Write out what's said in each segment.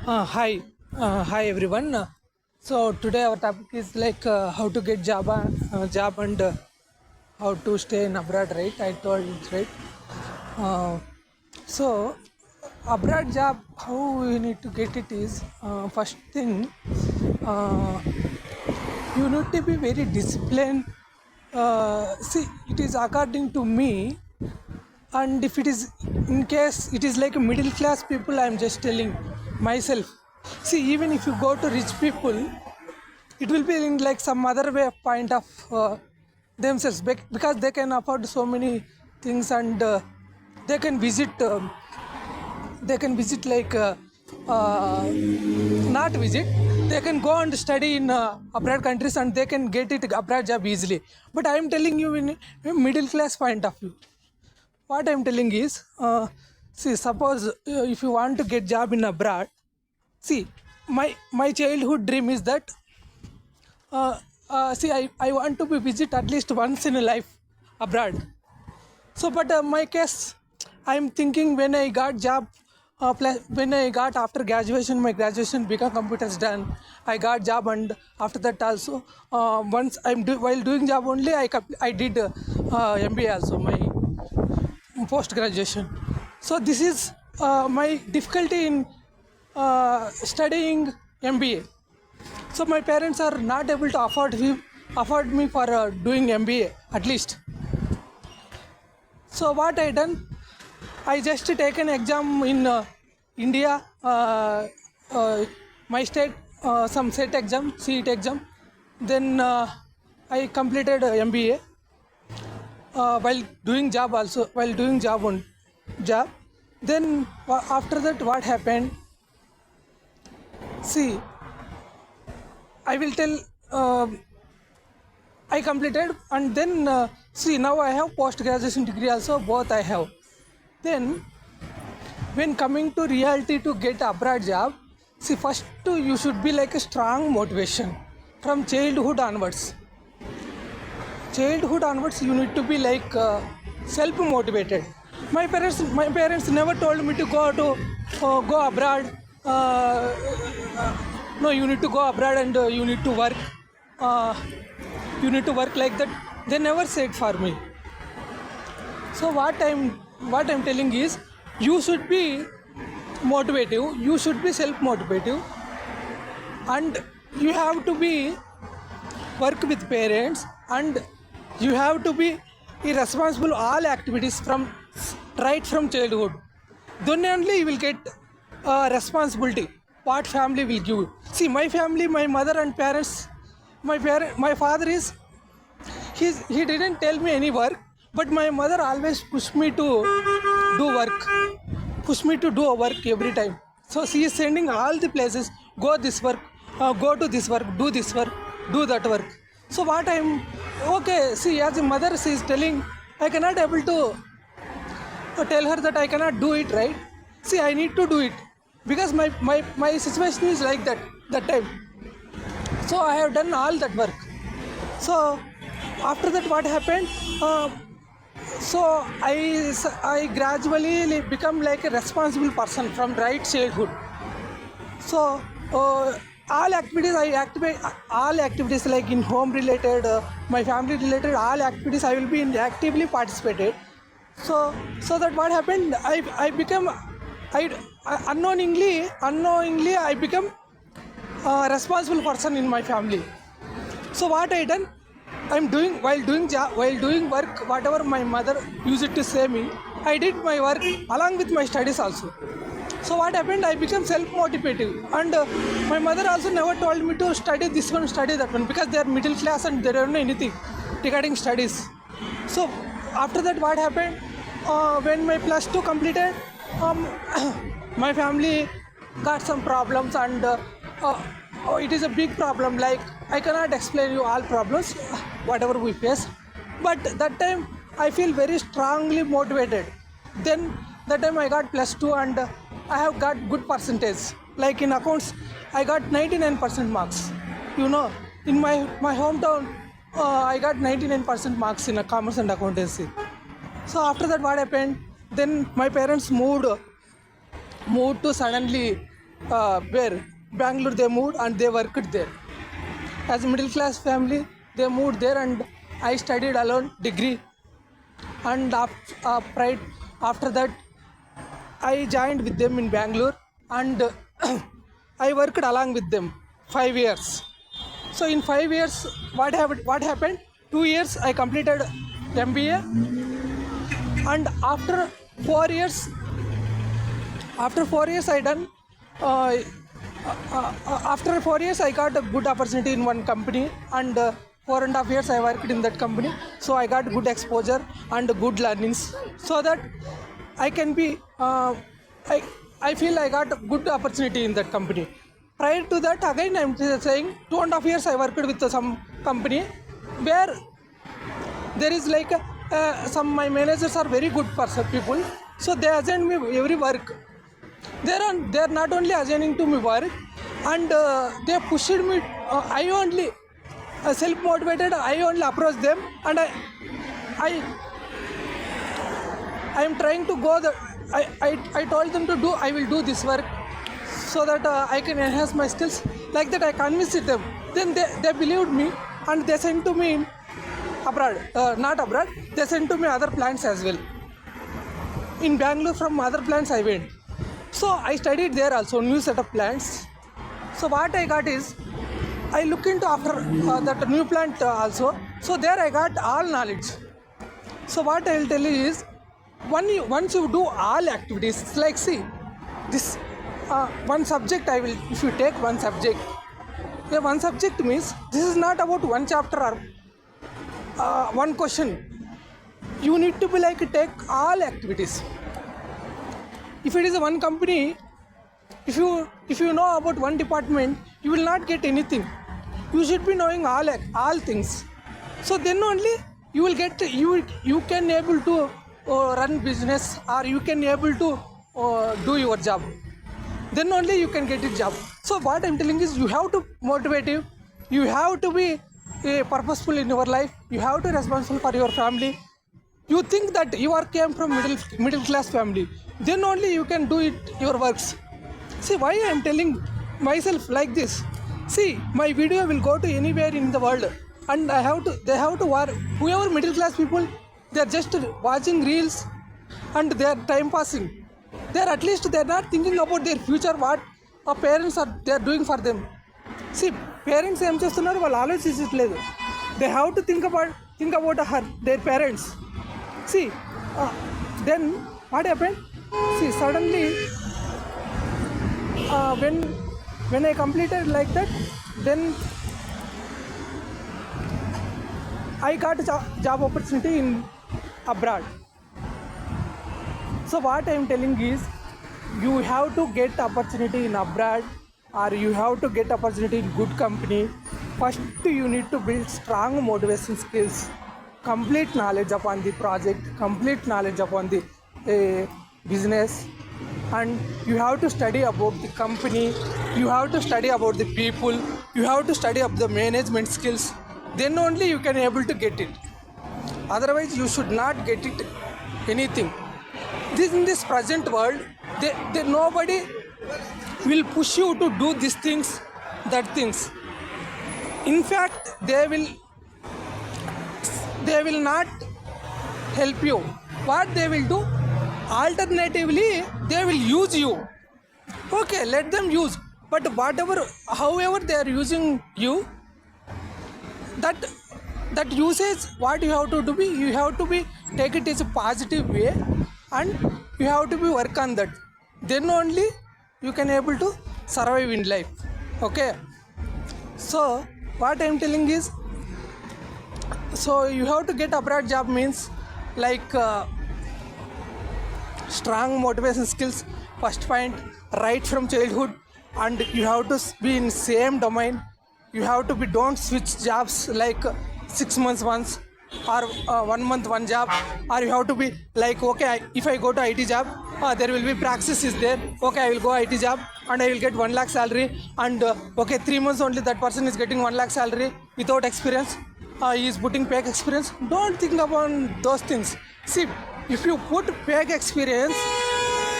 Hi everyone. So today our topic is like how to get job and how to stay in abroad, right? I told it right. Uh, so abroad job, how you need to get it is first thing, uh, you need to be very disciplined. See, it is according to me, and if it is in case it is like a middle class people, I'm just telling myself. See, even if you go to rich people, it will be in like some other way of point of themselves because they can afford so many things, and they can visit like not visit, they can go and study in abroad countries and they can get it abroad job easily. But I am telling you in a middle class point of view, what I'm telling is, see, suppose if you want to get job in abroad, see, my childhood dream is that, see, I want to be visit at least once in a life abroad. So, but my case, I'm thinking when I got job, when I got after graduation, my graduation become computers done. I got job, and after that also, once while doing job only, I did MBA also, my post graduation. So this is my difficulty in studying MBA. So my parents are not able to afford me for doing MBA at least. So what I done, I just take an exam in India, my state, some set exam, CET exam. Then I completed MBA while doing job also, while doing job on job. Then after that, what happened? See, I will tell. I completed, and then see, now I have post graduation degree also, both I have. Then when coming to reality to get abroad job, see, first you should be like a strong motivation from childhood onwards. You need to be like self motivated. My parents never told me to go abroad. No, you need to go abroad and you need to work. You need to work like that. They never said for me. So what I'm telling is, you should be motivative, you should be self motivative, and you have to be work with parents, and you have to be irresponsible all activities from right from childhood. Then only you will get responsibility what family will give you. See, my family, my mother and parents, my father is, he didn't tell me any work, but my mother always pushed me to do a work every time. So she is sending all the places, go this work, go to this work, do this work, do that work. So what I'm okay, see, as a mother, she is telling, I cannot able to tell her that I cannot do it, right? See, I need to do it because my situation is like that time. So I have done all that work. So after that, what happened? So I gradually become like a responsible person from right childhood. So all activities like in home related, my family related, all activities I will be actively participated. So that what happened? I become, unknowingly I become a responsible person in my family. So what I done? I'm doing while doing work, whatever my mother used to say me, I did my work along with my studies also. So what happened? I became self-motivated, and my mother also never told me to study this one, study that one, because they are middle class and they don't know anything regarding studies. So after that, what happened? When my plus two completed, my family got some problems, and it is a big problem. Like, I cannot explain you all problems, whatever we face. But that time I feel very strongly motivated. Then that time I got plus two, and I have got good percentage. Like in accounts, I got 99% marks. In my hometown, I got 99% marks in a commerce and accountancy. So after that, what happened? Then my parents moved to suddenly where Bangalore they moved and they worked there. As a middle class family, they moved there and I studied alone degree. And after that, I joined with them in Bangalore and I worked along with them 5 years. So in 5 years, what happened? 2 years I completed MBA, and after 4 years, I done. After 4 years, I got a good opportunity in one company, and 4.5 years I worked in that company. So I got good exposure and good learnings, so that I can be. I feel I got a good opportunity in that company. Prior to that, again I'm saying 2.5 years I worked with some company where there is like some my managers are very good people, so they assign me every work. They're not only assigning to me work, and they pushed me. I only self-motivated. I only approach them, and I am trying to go. I told them to do. I will do this work so that I can enhance my skills. Like that, I convinced them. Then they believed me, and they sent to me abroad. Not abroad. They sent to me other plants as well. In Bangalore, from other plants I went. So I studied there also, new set of plants. So what I got is, I look into after that new plant also. So there I got all knowledge. So what I will tell you is, once you do all activities, it's like see, this one subject I will, if you take one subject, one subject means this is not about one chapter or one question. You need to be like take all activities. If it is one company, if you know about one department, you will not get anything. You should be knowing all things. So then only you will get you can able to run business, or you can able to do your job. Then only you can get a job. So what I'm telling is, you have to motivate you. You have to be purposeful in your life. You have to be responsible for your family. You think that you came from middle class family, then only you can do it your works. See why I am telling myself like this. See, my video will go to anywhere in the world, and they have to work. Whoever middle class people, they are just watching reels and they are time passing. They are not thinking about their future, what our parents they are doing for them. See, parents ఏం చేస్తున్నారు, వాళ్ళు ఆలోచించట్లేదు. They have to think about their parents. See, then what happened? See, suddenly when I completed like that, then I got a job opportunity in abroad. So what I am telling is, you have to get opportunity in abroad, or you have to get opportunity in good company. First, you need to build strong motivation skills, complete knowledge upon the project, complete knowledge upon the business, and you have to study about the company, you have to study about the people, you have to study up the management skills. Then only you can able to get it. Otherwise, you should not get it anything. In this present world, nobody will push you to do these things, that things. In fact, they will not help you. What they will do? Alternatively, they will use you. Okay, let them use. But however they are using you, that usage, what you have to do, you have to take it as a positive way, and you have to work on that. Then only you can able to survive in life. Okay. So what I am telling is, so you have to get abroad job means like strong motivation skills. First point, right from childhood, and you have to be in same domain. You have to be, don't switch jobs like 6 months once, or 1 month one job, or you have to be like, okay, if I go to IT job, there will be praxis is there. Okay, I will go IT job and I will get 1 lakh salary, and okay, 3 months only that person is getting 1 lakh salary without experience. He is putting fake experience. Don't think about those things. See, if you put fake experience,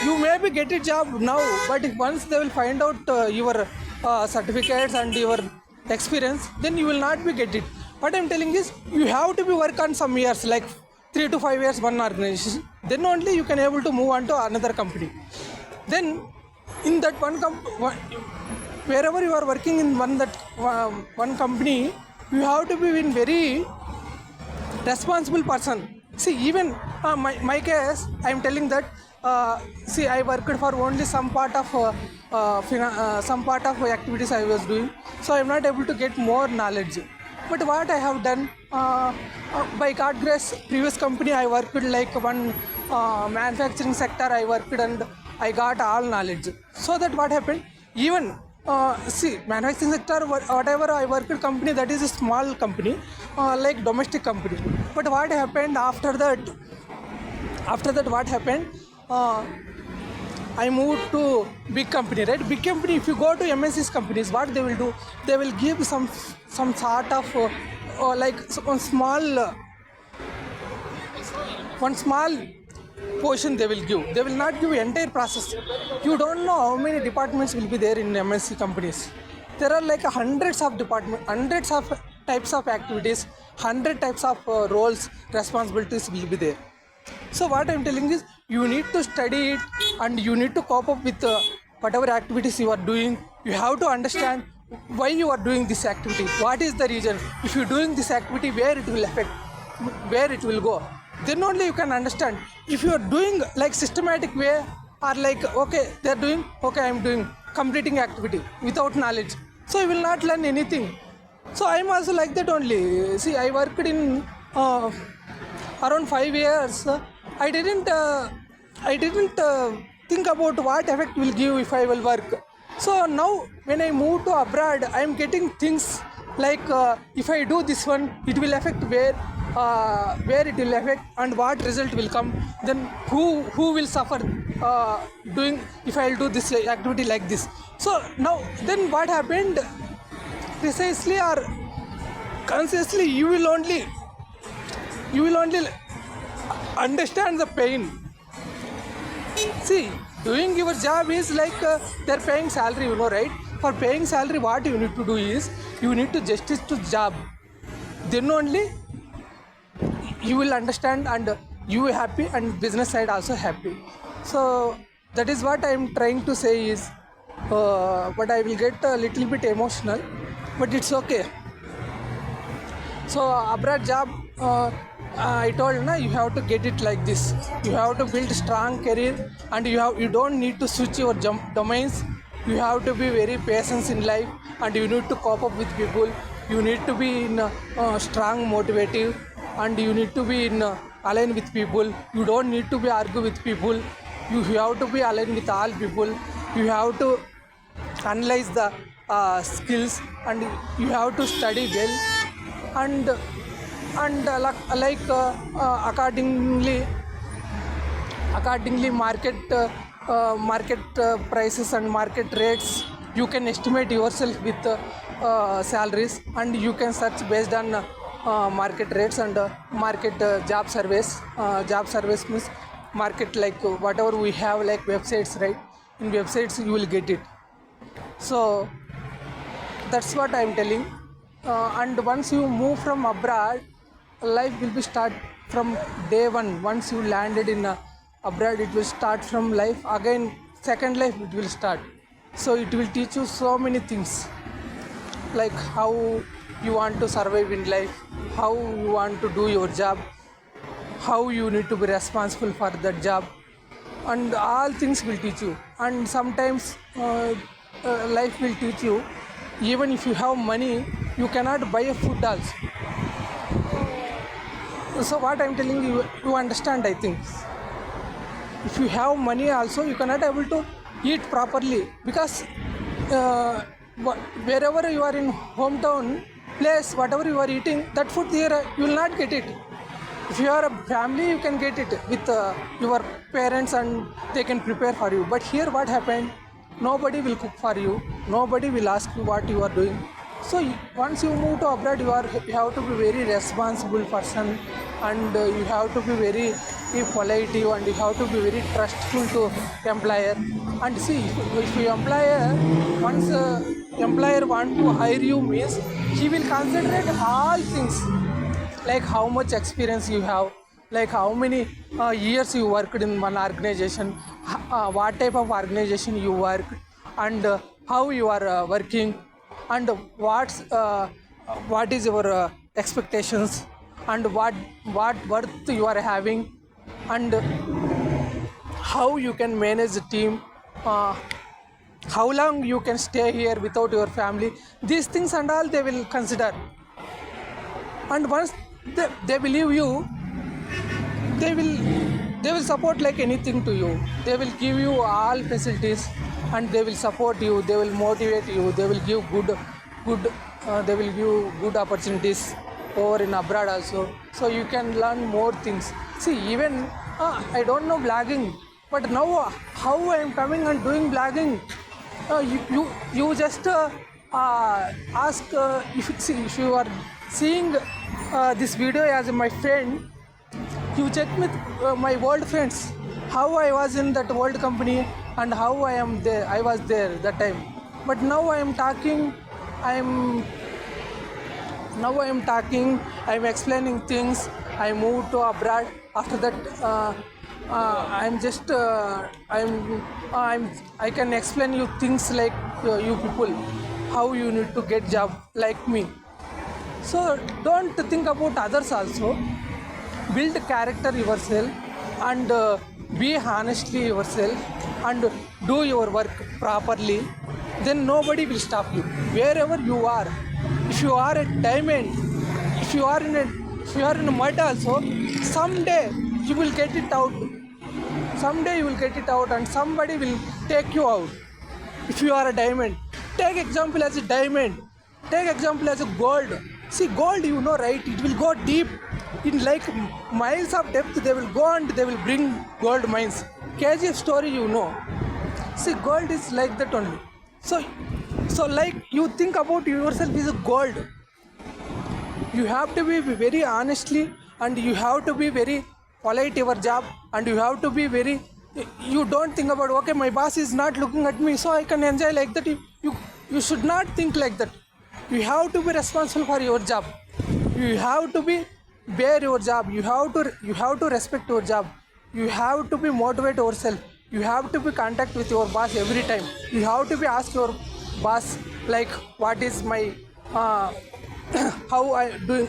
you maybe get a job now, but if once they will find out your certificates and your experience, then you will not be get it. What I'm telling is, you have to be work on some years, like 3 to 5 years, one organization. Then only you can able to move on to another company. Then in that wherever you are working in one company, you have to be in very responsible person. See, even my case, I am telling that. See, I worked for only some part of activities I was doing, so I am not able to get more knowledge. But what I have done, by God grace, previous company I worked like one manufacturing sector I worked, and I got all knowledge. So that what happened, even see, manufacturing sector, whatever I worked company, that is a small company, like domestic company. But what happened after that? After that, what happened? I moved to big company, right? Big company. If you go to MNC's companies, what they will do? They will give some sort of like one small portion they will give. They will not give entire process. You don't know how many departments will be there in MNC companies. There are like hundreds of departments, hundreds of types of activities, 100 types of roles, responsibilities will be there. So what I'm telling is, you need to study it and you need to cope up with whatever activities you are doing. You have to understand why you are doing this activity, what is the reason. If you're doing this activity, where it will affect, where it will go, then only you can understand. If you are doing like systematic way, or like, okay, they're doing, okay, I'm doing, completing activity without knowledge, so you will not learn anything. So I'm also like that only. See, I worked in around 5 years. I didn't think about what effect will give if I will work. So now when I move to abroad, I am getting things like, if I do this one, it will affect where it will affect and what result will come. Then who will suffer doing if I will do this activity like this. So now then what happened? Precisely or consciously, you will only understand the pain. See, doing your job is like they're paying salary, right? For paying salary, what you need to do is, you need to justice to job. Then only you will understand and you will happy, and business side also happy. So that is what I am trying to say is, but I will get a little bit emotional, but it's okay. So abroad job, I told you have to get it like this. You have to build strong career, and you don't need to switch your domains. You have to be very patient in life, and you need to cope up with people. You need to be in strong motivative, and you need to be in align with people. You don't need to be argue with people. You have to be aligned with all people. You have to analyze the skills, and you have to study well, and accordingly market prices and market rates, you can estimate yourself with salaries, and you can search based on market rates and market job surveys. Job surveys means market, like whatever we have, like websites, right? In websites you will get it. So that's what I am telling. And once you move from abroad, life will be start from day one. Once you landed in abroad, it will start from life again. Second life it will start. So it will teach you so many things, like how you want to survive in life, how you want to do your job, how you need to be responsible for that job, and all things will teach you. And sometimes life will teach you, even if you have money, you cannot buy a food also. So what I'm telling you, you understand, I think. If you have money also, you cannot able to eat properly, because wherever you are in hometown place, whatever you are eating, that food here you will not get it. If you are a family, you can get it with your parents, and they can prepare for you. But here what happened? Nobody will cook for you. Nobody will ask you what you are doing. So once you move to abroad, you have to be very responsible person, and you have to be very be polite you, and you have to be very trustful to employer. And see, if you employer, once employer want to hire you means he will consider all things, like how much experience you have, like how many years you worked in one organization, what type of organization you work, and how you are working, and what is your expectations, and what worth you are having, and how you can manage the team, how long you can stay here without your family. These things and all they will consider. And once they believe you, they will support like anything to you. They will give you all facilities, and they will support you, they will motivate you, they will give they will give good opportunities over in abroad also, so you can learn more things. See, even I don't know blogging, but now how I am coming and doing blogging, you just ask, if you are seeing this video as my friend, you check with my world friends how I was in that world company and how I was there that time. But now I am talking, I'm explaining things. I moved to abroad. After that, I can explain you things like you people, how you need to get job like me. So don't think about others also. Build character yourself, and be honestly yourself, and do your work properly. Then nobody will stop you wherever you are. If you are a diamond, if you are in a mud also, someday you will get it out. Someday you will get it out, and somebody will take you out. If you are a diamond, take example as a diamond. Take example as a gold. See, gold, you know, right? It will go deep in like miles of depth. They will go and they will bring gold mines. KGF story, you know. See, gold is like that only. So like you think about yourself as a gold. You have to be very honestly, and you have to be very polite your job, and you have to be very. You don't think about, okay, my boss is not looking at me, so I can enjoy like that. You should not think like that. You have to be responsible for your job. You have to be bear your job. You have to respect your job. You have to be motivate yourself. You have to be contact with your boss every time. You have to be ask your boss like what is my how I doing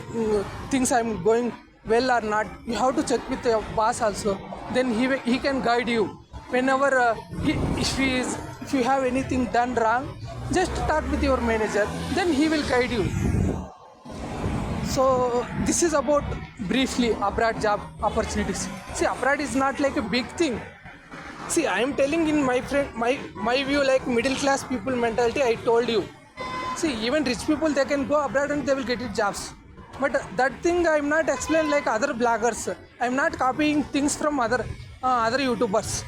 things, I'm going well or not. You have to check with your boss also. Then he can guide you whenever if you have anything done wrong, just talk with your manager, then he will guide you. So this is about briefly abroad job opportunities. See, abroad is not like a big thing. See, I am telling in my view, like middle class people mentality. I told you. See, even rich people, they can go abroad and they will get it jobs. But that thing I am not explain like other bloggers. I am not copying things from other YouTubers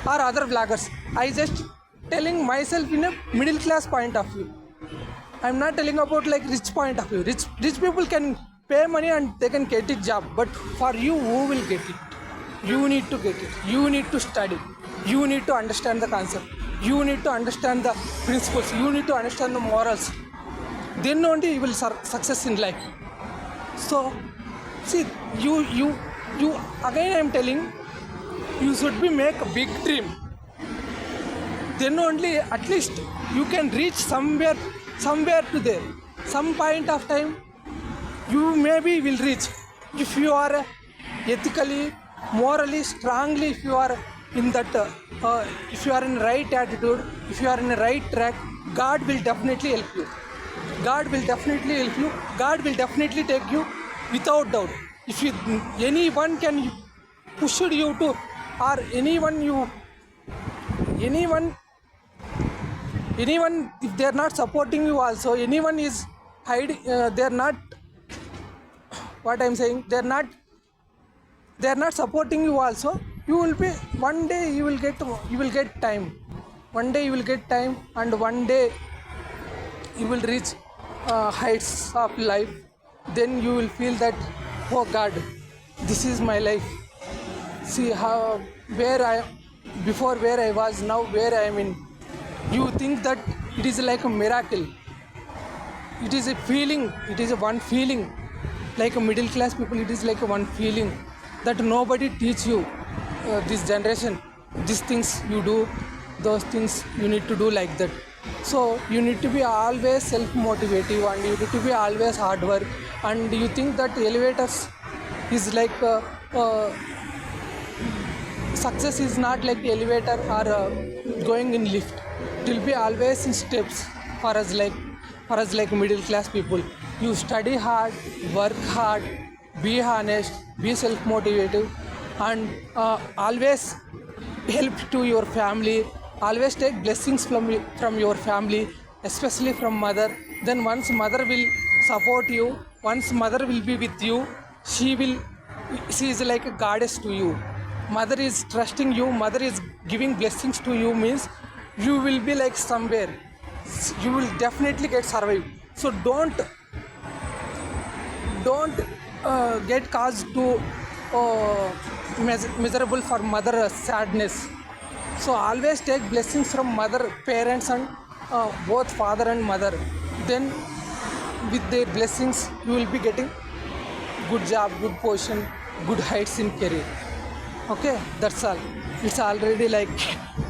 or other vloggers. I just telling myself in a middle class point of view. I am not telling about like rich point of view. Rich people can pay money and they can get it job. But for you, who will get it? You need to get it. You need to study. You need to understand the concept. You need to understand the principles. You need to understand the morals. Then only you will success in life. So, see, you again I am telling, you should be make a big dream. Then only at least you can reach somewhere to there. Some point of time, you maybe will reach. If you are ethically, morally, strongly, if you are in that, if you are in right attitude, if you are in the right track, God will definitely help you. God will definitely help you. God will definitely take you without doubt. If anyone can push you to, or anyone, if they are not supporting you also, anyone is hiding, they are not, what I am saying, they are not supporting you also, you will be, one day you will get time. One day you will get time, and one day you will reach heights of life. Then you will feel that, oh God, this is my life. See how where I before where I was, now where I am in. You think that it is like a miracle. It is a feeling, it is a one feeling. Like a middle class people, it is like a one feeling that nobody teach you. This generation, these things you do, those things you need to do like that. So you need to be always self-motivative, and you need to be always hard work. And you think that elevators is like success is not like elevator or going in lift. It will be always in steps for us, like middle class people. You study hard, work hard, be honest, be self motivated, and always help to your family. Always take blessings from your family, especially from mother. Then once mother will support you, once mother will be with you, she is like a goddess to you. Mother is trusting you, mother is giving blessings to you, means you will be like somewhere, you will definitely get survive. So don't get caused to miserable for mother sadness. So always take blessings from mother, parents, and both father and mother. Then with their blessings you will be getting good job, good position, good heights in career. Okay, that's all. It's already like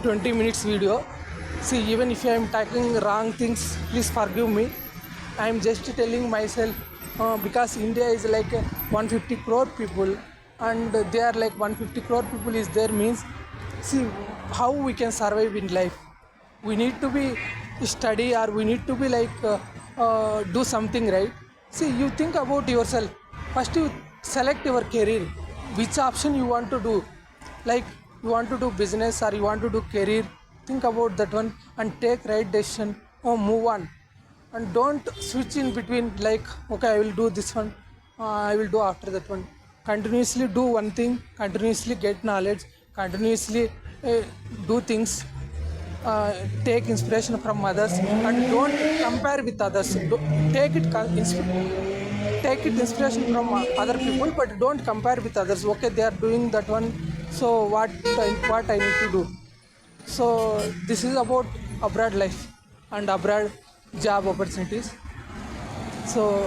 20 minutes video. See, even if I am talking wrong things, please forgive me. I am just telling myself because India is like 150 crore people, and they are like 150 crore people is there, means see how we can survive in life. We need to be study, or we need to be like do something, right? See, you think about yourself. First you select your career, which option you want to do. Like you want to do business or you want to do career, think about that one and take right decision or move on. And don't switch in between, like okay, I will do this one, I will do after that one. Continuously do one thing, continuously get knowledge, continuously do things, take inspiration from others, and don't compare with others. Take it take it inspiration from other people, but don't compare with others. Okay, they are doing that one, so what I need to do. So this is about abroad life and abroad job opportunities. So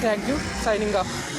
thank you, signing off.